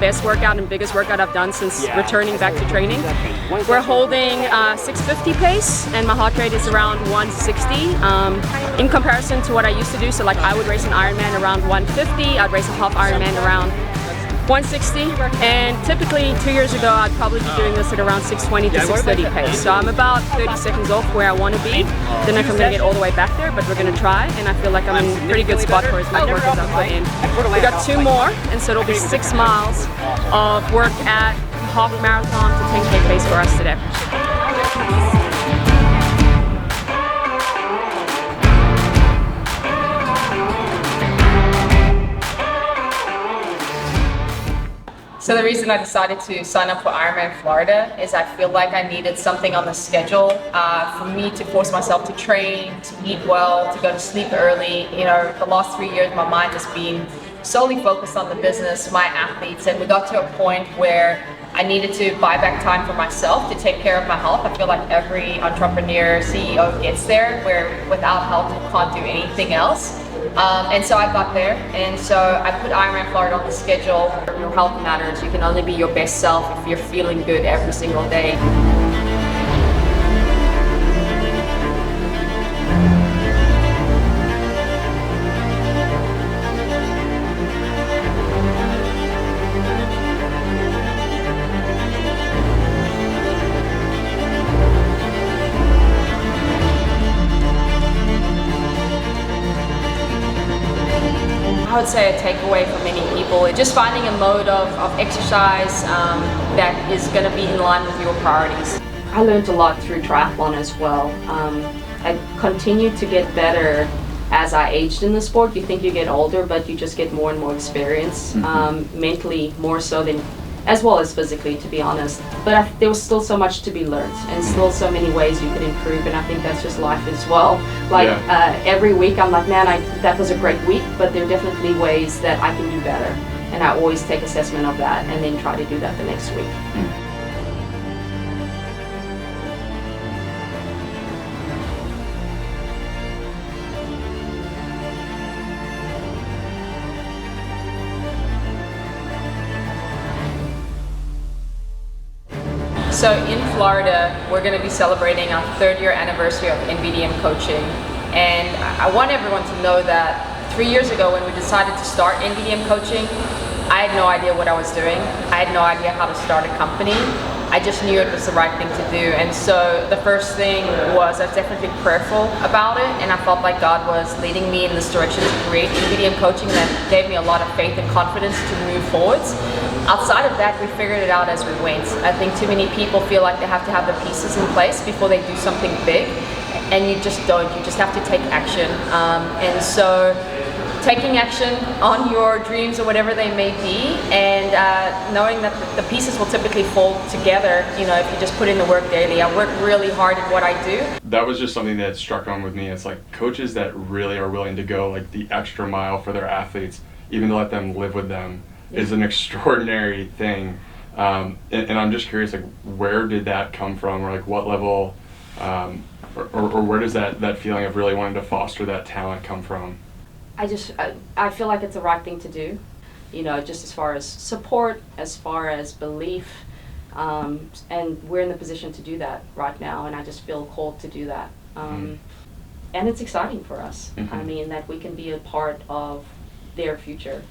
best workout and biggest workout I've done since returning back to training. We're holding 650 pace, and my heart rate is around 160 in comparison to what I used to do. So like I would race an Ironman around 150, I'd race a half Ironman around 160, and typically 2 years ago I'd probably be doing this at around 620 to 630 pace. So I'm about 30 seconds off where I want to be. Don't know if I'm going to get all the way back there, but we're going to try, and I feel like I'm in a pretty good spot for as much work as I've put in. We got 2 more, and so it'll be 6 miles of work at half marathon to 10K pace for us today. So the reason I decided to sign up for Ironman Florida is I feel like I needed something on the schedule for me to force myself to train, to eat well, to go to sleep early. You know, the last 3 years my mind has been solely focused on the business, my athletes, and we got to a point where I needed to buy back time for myself to take care of my health. I feel like every entrepreneur, CEO gets there where without health you can't do anything else. And so I got there, and so I put Ironman Florida on the schedule. Your health matters. You can only be your best self if you're feeling good every single day. I would say a takeaway for many people is just finding a mode of exercise that is going to be in line with your priorities. I learned a lot through triathlon as well. I continued to get better as I aged in the sport. You think you get older, but you just get more and more experience, mentally more so than as well as physically, to be honest. But there was still so much to be learned and still so many ways you could improve, and I think that's just life as well. Like every week I'm like, man, that was a great week, but there are definitely ways that I can do better. And I always take assessment of that and then try to do that the next week. So in Florida, we're going to be celebrating our 3rd year anniversary of NVDM Coaching. And I want everyone to know that 3 years ago when we decided to start NVDM Coaching, I had no idea what I was doing. I had no idea how to start a company. I just knew it was the right thing to do. And so the first thing was I was definitely prayerful about it, and I felt like God was leading me in this direction to create NVDM Coaching. That gave me a lot of faith and confidence to move forwards. Outside of that, we figured it out as we went. I think too many people feel like they have to have the pieces in place before they do something big, and you just don't. You just have to take action. And so taking action on your dreams or whatever they may be, and knowing that the pieces will typically fall together, you know, if you just put in the work daily. I work really hard at what I do. That was just something that struck home with me. It's like coaches that really are willing to go like the extra mile for their athletes, even to let them live with them, is an extraordinary thing. And I'm just curious, like, where did that come from, or like what level, or where does that feeling of really wanting to foster that talent come from? I feel like it's the right thing to do, you know, just as far as support, as far as belief, and we're in the position to do that right now, and I just feel called to do that. And it's exciting for us. I mean, that we can be a part of their future.